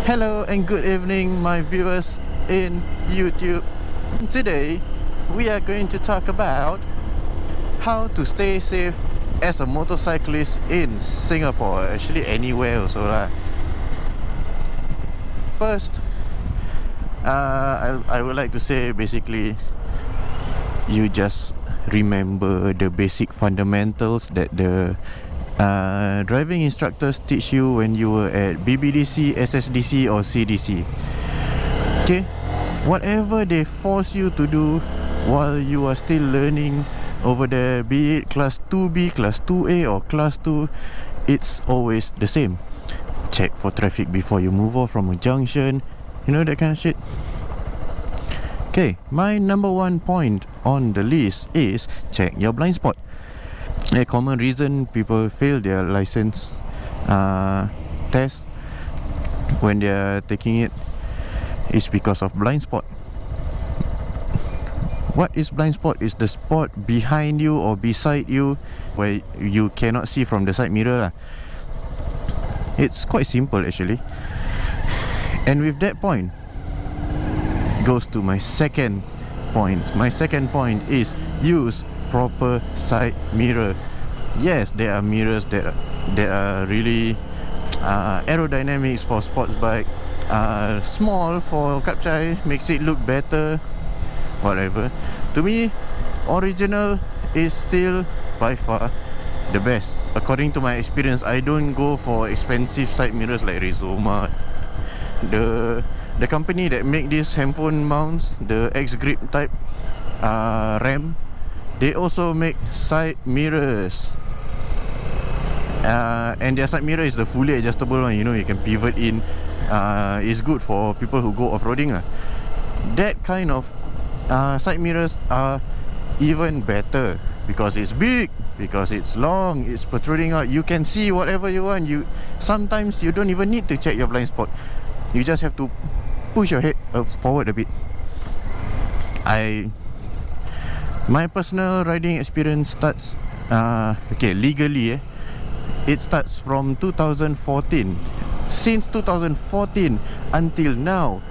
Hello and good evening, my viewers in YouTube. Today, we are going to talk about how to stay safe as a motorcyclist in Singapore. Actually, anywhere also lah. First, I would like to say basically, you just remember the basic fundamentals that the driving instructors teach you when you were at BBDC, SSDC or CDC. Okay, whatever they force you to do while you are still learning over there, be it class 2B, class 2A or class 2, it's always the same. Check for traffic before you move off from a junction, you know, that kind of shit. Okay, my number one point on the list is check your blind spot. A common reason people fail their license test when they are taking it is because of blind spot. What is blind spot? Is the spot behind you or beside you where you cannot see from the side mirror lah. It's quite simple actually. And with that point goes to my second point. My second point is use proper side mirror. Yes, there are mirrors that are really aerodynamics for sports bike, small for kapchai, makes it look better, whatever. To me, original is still by far the best. According to my experience, I don't go for expensive side mirrors like Rizoma. The company that make these handphone mounts, the X-Grip type RAM, they also make side mirrors. And their side mirror is the fully adjustable one, you know, you can pivot in. It's good for people who go off-roading lah. That kind of side mirrors are even better because it's big, because it's long, it's protruding out. You can see whatever you want. Sometimes you don't even need to check your blind spot. You just have to push your head forward a bit. My personal riding experience starts legally it starts from 2014. Since 2014 until now,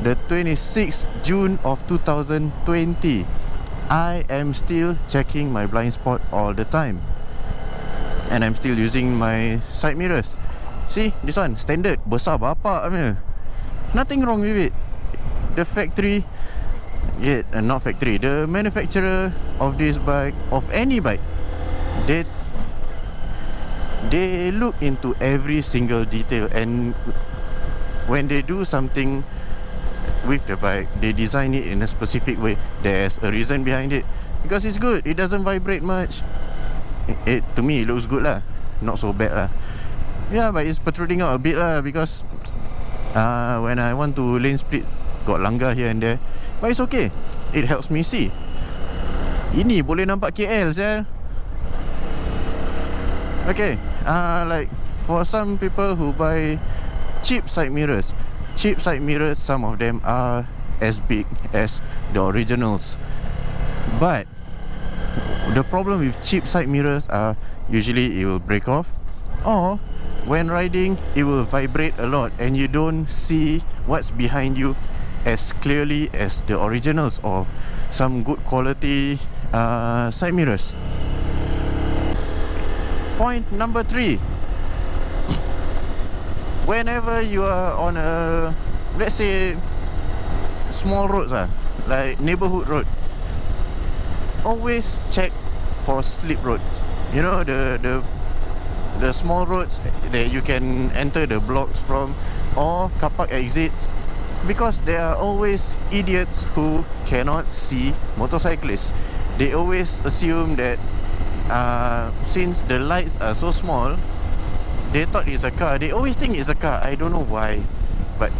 the 26th June of 2020, I am still checking my blind spot all the time. And I'm still using my side mirrors. See, this one, standard, besar bapak punya. Nothing wrong with it. The factory, not factory, the manufacturer of this bike, of any bike, they look into every single detail, and when they do something with the bike, they design it in a specific way. There's a reason behind it, because it's good. It doesn't vibrate much. To me, it looks good lah, not so bad lah. Yeah, but it's protruding out a bit lah, because when I want to lane split, got langgar here and there. But it's okay, it helps me see. Ini boleh nampak KL saya. Okay, like for some people who buy cheap side mirrors, some of them are as big as the originals. But the problem with cheap side mirrors are usually it will break off, or when riding it will vibrate a lot and you don't see what's behind you as clearly as the originals or some good quality side mirrors. Point number 3. Whenever you are on a, let's say, small roads like neighborhood road, always check for slip roads. You know, the small roads that you can enter the blocks from, or car park exits, because there are always idiots who cannot see motorcyclists. They always assume that since the lights are so small, they thought it's a car. They always think it's a car. I don't know why, but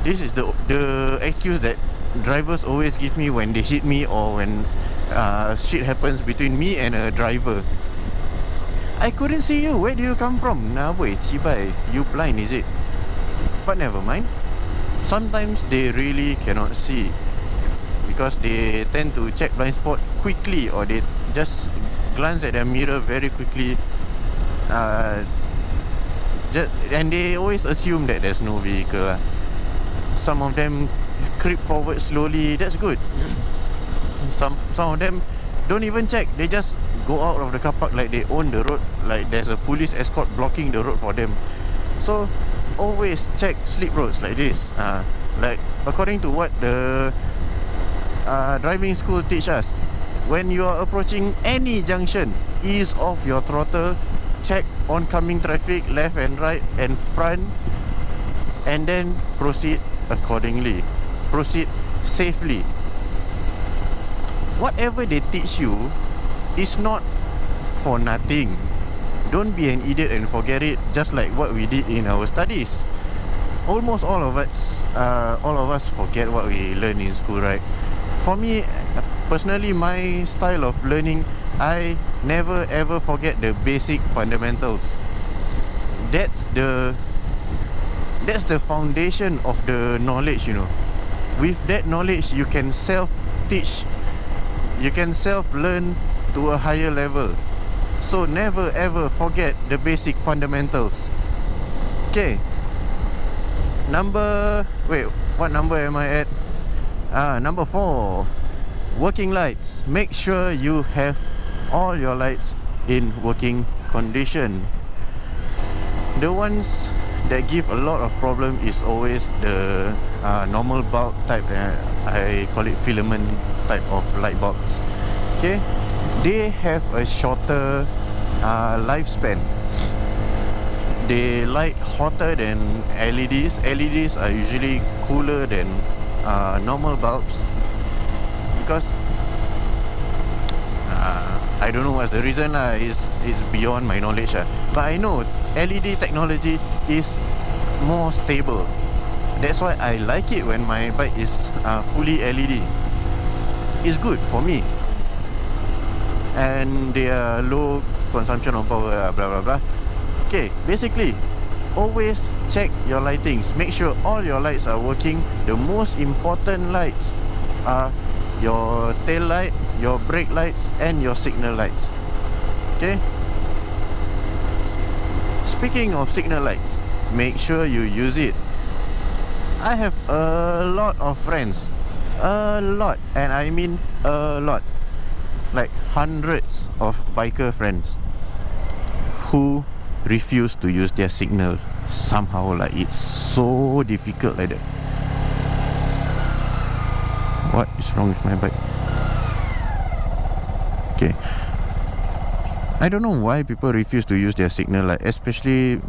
this is the excuse that drivers always give me when they hit me, or when shit happens between me and a driver. I couldn't see you. Where do you come from? Nah boy, cibai, you blind is it? But never mind. Sometimes they really cannot see because they tend to check blind spot quickly, or they just glance at their mirror very quickly. And they always assume that there's no vehicle. Some of them creep forward slowly. That's good. Some of them don't even check. They just go out of the car park like they own the road, like there's a police escort blocking the road for them. So always check slip roads like this. Like according to what the driving school teach us, when you are approaching any junction, ease off your throttle, check oncoming traffic left and right and front, and then proceed accordingly. Proceed safely. Whatever they teach you is not for nothing. Don't be an idiot and forget it, just like what we did in our studies. Almost all of us forget what we learn in school, right? For me, personally, my style of learning, I never ever forget the basic fundamentals. That's the foundation of the knowledge, you know. With that knowledge, you can self-teach. You can self-learn to a higher level. So never ever forget the basic fundamentals. Okay. What number am I at? Number 4. Working lights. Make sure you have all your lights in working condition. The ones that give a lot of problem is always the normal bulb type. I call it filament type of light bulbs. Okay, they have a shorter lifespan. They light hotter than LEDs. LEDs are usually cooler than normal bulbs, because I don't know what's the reason. It's beyond my knowledge. But I know LED technology is more stable. That's why I like it when my bike is fully LED. It's good for me. And they are low consumption of power, blah blah blah. Okay, basically, always check your lightings. Make sure all your lights are working. The most important lights are your tail light, your brake lights, and your signal lights. Okay. Speaking of signal lights, make sure you use it. I have a lot of friends, and I mean a lot, like hundreds of biker friends who refuse to use their signal. Somehow, like, it's so difficult like that. What is wrong with my bike? Okay, I don't know why people refuse to use their signal, like, especially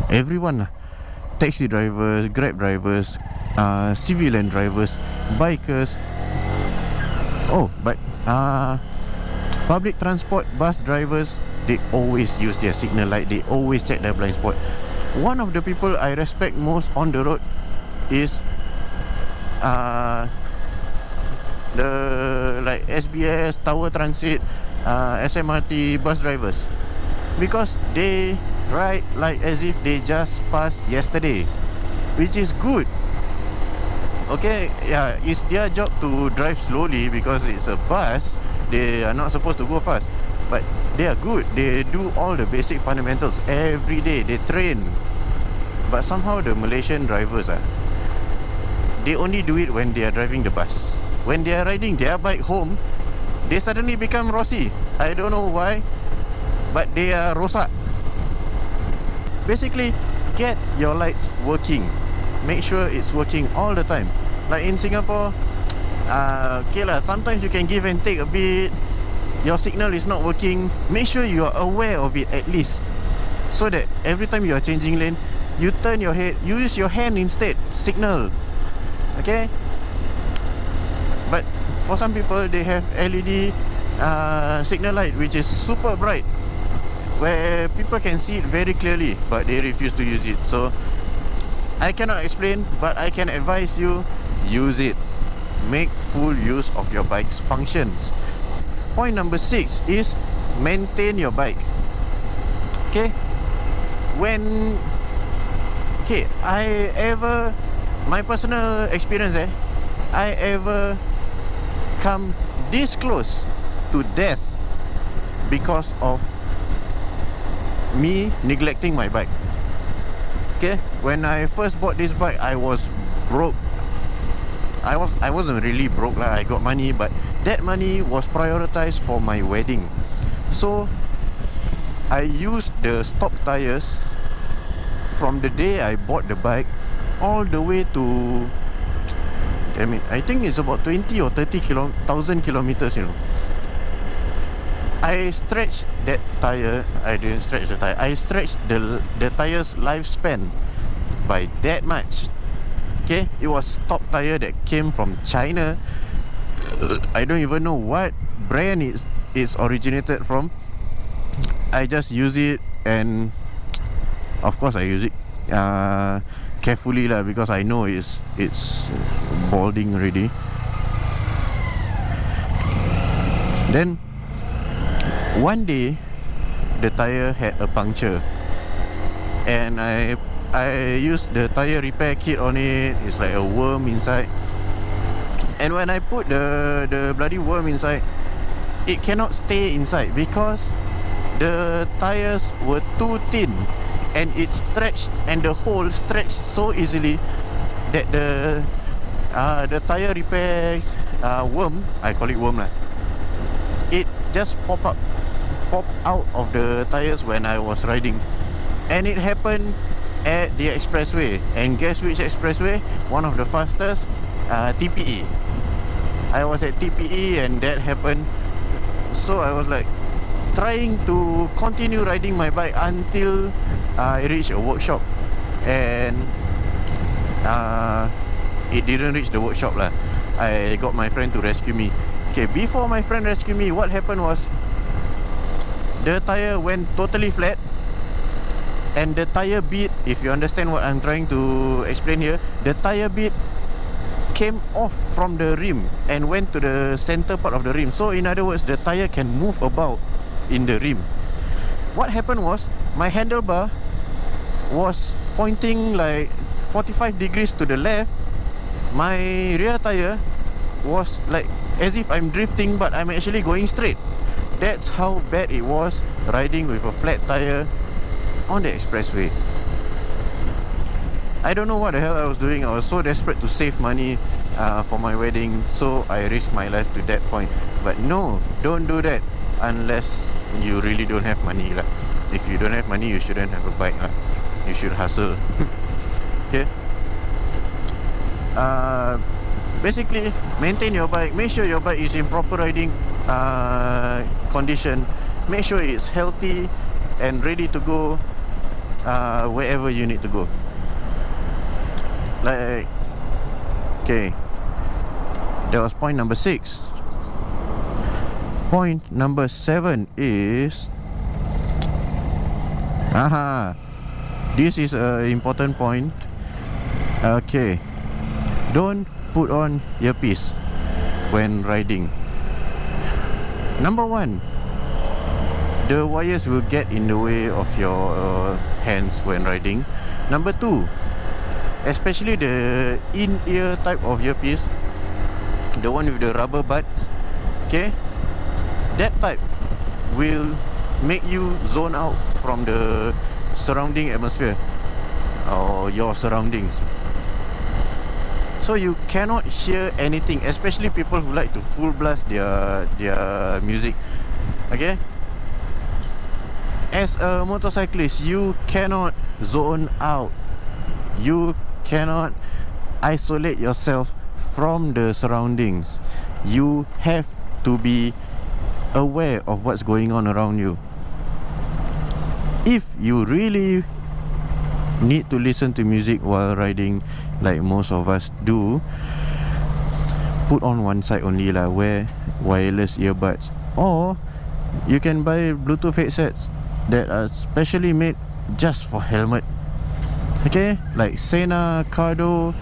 everyone, taxi drivers, Grab drivers, civilian drivers, bikers. Oh, but public transport, bus drivers, they always use their signal light. They always check their blind spot. One of the people I respect most on the road is the like SBS, Tower Transit, SMRT bus drivers, because they ride like as if they just passed yesterday, which is good. Okay, yeah, it's their job to drive slowly because it's a bus. They are not supposed to go fast, but they are good. They do all the basic fundamentals every day. They train. But somehow the Malaysian drivers, they only do it when they are driving the bus. When they are riding their bike home, they suddenly become Rossi. I don't know why, but they are rosak. Basically, get your lights working. Make sure it's working all the time. Like in Singapore, okay lah, sometimes you can give and take a bit. Your signal is not working. Make sure you are aware of it at least, so that every time you are changing lane, you turn your head, you use your hand instead, signal. Okay. But for some people, they have LED signal light which is super bright, where people can see it very clearly, but they refuse to use it. So I cannot explain, but I can advise you, use it. Make full use of your bike's functions. Point number 6 is maintain your bike. Okay, my personal experience, I ever come this close to death because of me neglecting my bike. Okay, when I first bought this bike, I was broke. I wasn't really broke lah. I got money, but that money was prioritized for my wedding. So I used the stock tires from the day I bought the bike all the way to, I think it's about 20 or 30,000 kilometers, you know. I stretched that tire. I didn't stretch the tire. I stretched the tire's lifespan by that much. Okay, it was stock tire that came from China. I don't even know what brand it's originated from. I just use it, and of course I use it carefully lah, because I know it's balding already. Then one day the tire had a puncture, and I used the tire repair kit on it. It's like a worm inside, and when I put the bloody worm inside, it cannot stay inside because the tires were too thin, and it stretched, and the hole stretched so easily that the tire repair worm, I call it worm lah, it just pop out of the tires when I was riding. And it happened at the expressway. And guess which expressway? One of the fastest, TPE. I was at TPE and that happened. So I was like trying to continue riding my bike until I reached a workshop. And it didn't reach the workshop lah. I got my friend to rescue me. Okay, before my friend rescued me, what happened was the tire went totally flat, and the tire bead, if you understand what I'm trying to explain here, the tire bead came off from the rim and went to the center part of the rim. So in other words, the tire can move about in the rim. What happened was, my handlebar was pointing like 45 degrees to the left. My rear tire was like as if I'm drifting, but I'm actually going straight. That's how bad it was riding with a flat tire on the expressway. I don't know what the hell I was doing. I was so desperate to save money for my wedding, so I risked my life to that point. But no, don't do that unless you really don't have money lah. If you don't have money, you shouldn't have a bike lah. You should hustle. Okay. Basically, maintain your bike. Make sure your bike is in proper riding condition. Make sure it's healthy and ready to go wherever you need to go. Like, okay, that was point number 6. Point number 7 is, this is an important point. Okay, don't put on earpiece when riding. Number 1, the wires will get in the way of your hands when riding. Number 2, especially the in-ear type of earpiece, the one with the rubber buds, okay, that type will make you zone out from the surrounding atmosphere or your surroundings. So you cannot hear anything, especially people who like to full blast their music. Okay, as a motorcyclist, you cannot zone out. You cannot isolate yourself from the surroundings. You have to be aware of what's going on around you. If you really need to listen to music while riding, like most of us do, put on one side only lah, wear wireless earbuds, or you can buy Bluetooth headsets that are specially made just for helmet. Okay, like Sena, Cardo,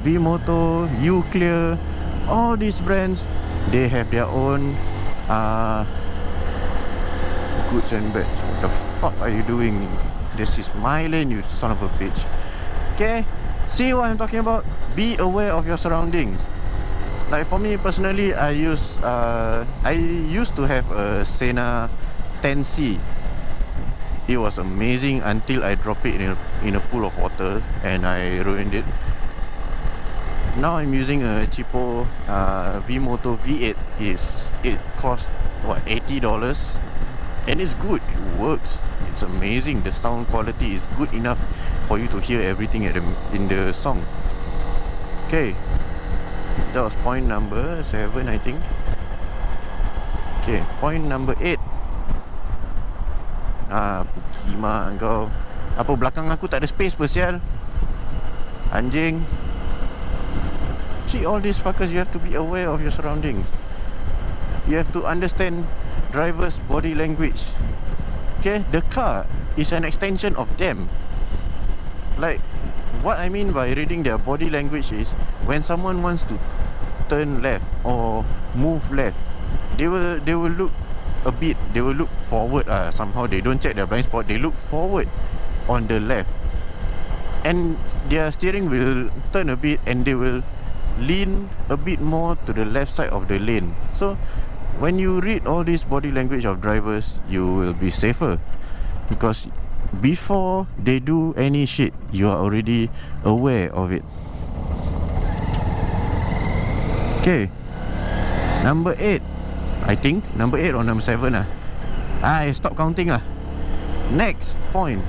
V-Moto, Uclear, all these brands, they have their own goods and bads. What the fuck are you doing? This is my lane, you son of a bitch. Okay, see what I'm talking about? Be aware of your surroundings. Like for me personally, I used to have a Sena 10C. It was amazing until I dropped it in a pool of water and I ruined it. Now I'm using a cheapo V-Moto V8. It cost what, $80, and it's good. It works. It's amazing. The sound quality is good enough for you to hear everything in the song. Okay, that was point number 7, I think. Okay, point number 8. Pukimak kau. Apa belakang aku tak ada space spesial? Anjing. See, all these fuckers, you have to be aware of your surroundings. You have to understand driver's body language. Okay, the car is an extension of them. Like, what I mean by reading their body language is when someone wants to turn left or move left, they will look a bit, they will look forward. Somehow they don't check their blind spot, they look forward on the left, and their steering will turn a bit and they will lean a bit more to the left side of the lane. So when you read all this body language of drivers, you will be safer, because before they do any shit, you are already aware of it. Okay, number 8, I think number 8 or number 7 lah. I stop counting lah. Next point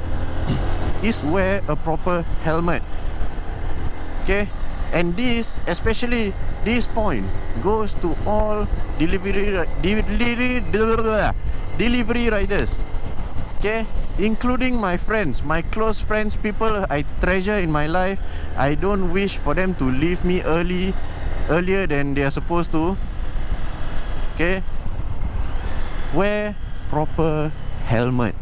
is wear a proper helmet. Okay, and this, especially this point, goes to all delivery riders. Okay, including my friends, my close friends, people I treasure in my life. I don't wish for them to leave me earlier than they are supposed to. Okay, wear proper helmet.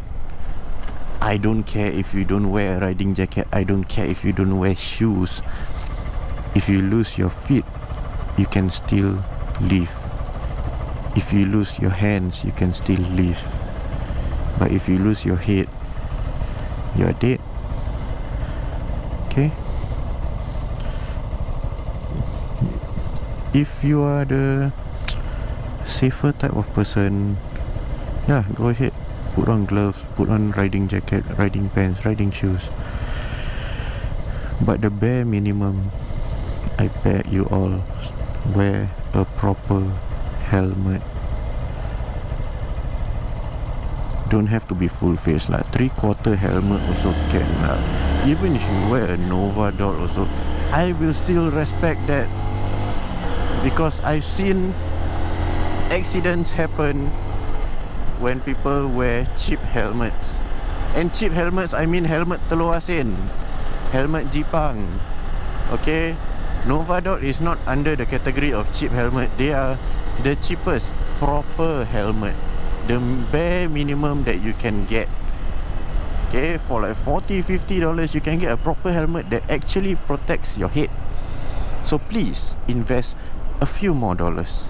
I don't care if you don't wear a riding jacket. I don't care if you don't wear shoes. If you lose your feet, you can still live. If you lose your hands, you can still live. But if you lose your head, you're dead. Okay? If you are the safer type of person, yeah, go ahead. Put on gloves, put on riding jacket, riding pants, riding shoes. But the bare minimum, I beg you all, wear a proper helmet. Don't have to be full face lah. 3/4 helmet also can lah. Even if you wear a Nova Dot also, I will still respect that, because I've seen accidents happen when people wear cheap helmets. And cheap helmets, I mean helmet telur asin, helmet Jipang. Okay, Nova Dot is not under the category of cheap helmet. They are the cheapest proper helmet, the bare minimum that you can get. Okay, for like $40-50 you can get a proper helmet that actually protects your head. So please invest a few more dollars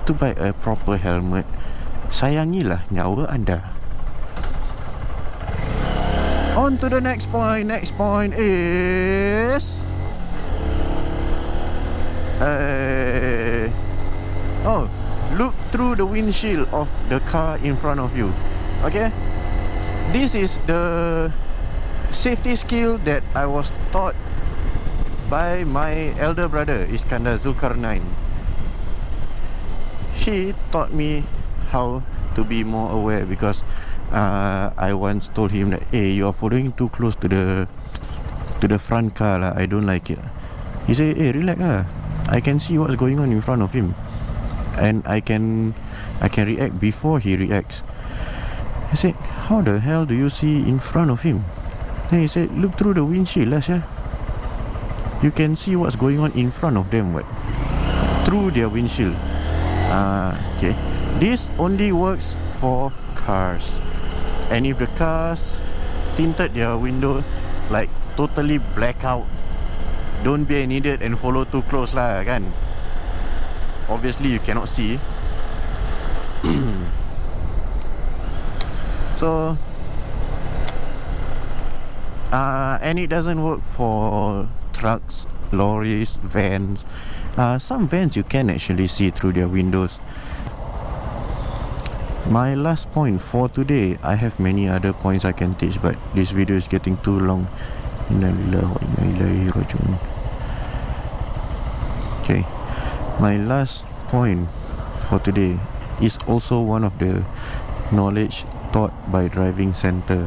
to buy a proper helmet. Sayangilah nyawa anda. On to the next point. Next point is look through the windshield of the car in front of you. Okay, this is the safety skill that I was taught by my elder brother Iskandar Zulkarnain. He taught me how to be more aware, because I once told him that, hey, you are following too close to the front car lah. I don't like it. He said, hey, relax lah. I can see what's going on in front of him, and I can react before he reacts. I said, how the hell do you see in front of him? Then he said, look through the windshield lah, sir. You can see what's going on in front of them, what? Through their windshield. Okay, this only works for cars. And if the cars tinted their window like totally blackout, don't be an idiot and follow too close lah, kan? Obviously you cannot see. So and it doesn't work for trucks, lorries, vans. Some vans you can actually see through their windows. My last point for today, I have many other points I can teach, but this video is getting too long. Okay, my last point for today is also one of the knowledge taught by driving center,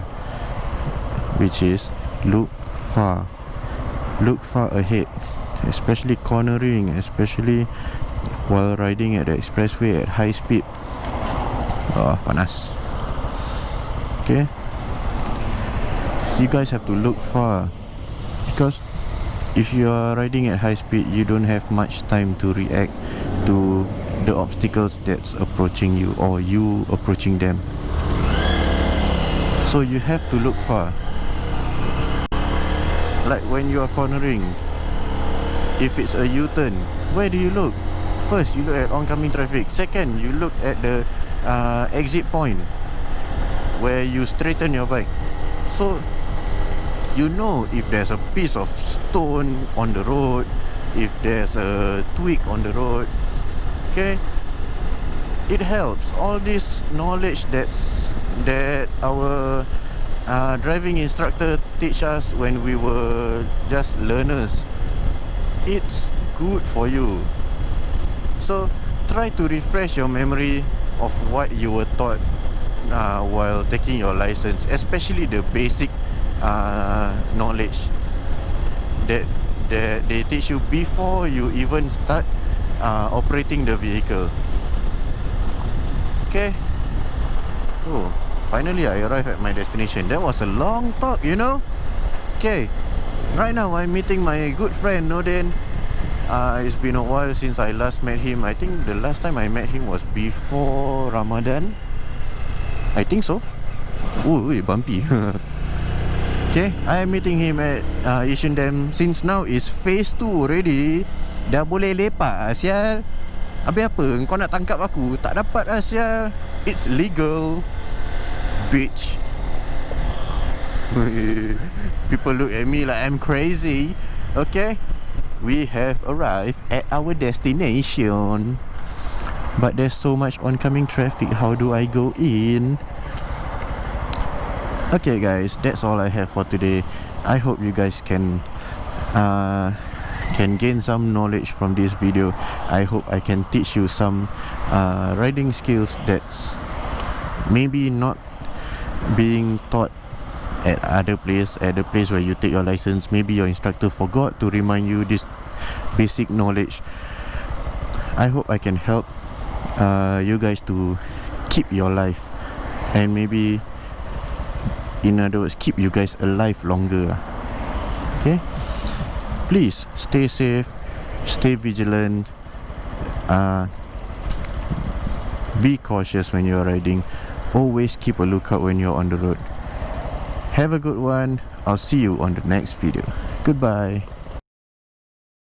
which is look far ahead, especially cornering, especially while riding at the expressway at high speed. Panas. Okay, you guys have to look far, because if you are riding at high speed, you don't have much time to react to the obstacles that's approaching you or you approaching them. So you have to look far. Like when you are cornering, if it's a U-turn, where do you look? First, you look at oncoming traffic. Second, you look at the exit point where you straighten your bike. So you know if there's a piece of stone on the road, if there's a twig on the road. Okay, it helps. All this knowledge that our driving instructor teach us when we were just learners, it's good for you. So try to refresh your memory of what you were taught while taking your license, especially the basic knowledge that they teach you before you even start operating the vehicle. Okay. Oh, finally I arrived at my destination. That was a long talk, you know. Okay, right now I'm meeting my good friend Noden. It's been a while since I last met him. I think the last time I met him was before Ramadan, I think so. Oh, bumpy. Okay, I am meeting him at Yishun Dam. Since now is phase 2 already, dah boleh lepak sial. Habis apa? Kau nak tangkap aku? Tak dapat sial. It's legal, bitch. People look at me like I'm crazy. Okay, we have arrived at our destination, but there's so much oncoming traffic. How do I go in? Okay guys, that's all I have for today. I hope you guys can gain some knowledge from this video. I hope I can teach you some riding skills that's maybe not being taught at the place where you take your license. Maybe your instructor forgot to remind you this basic knowledge. I hope I can help you guys to keep your life, and maybe, in other words, keep you guys alive longer. Okay, please stay safe, stay vigilant, be cautious when you're riding. Always keep a lookout when you're on the road. Have a good one. I'll see you on the next video. Goodbye.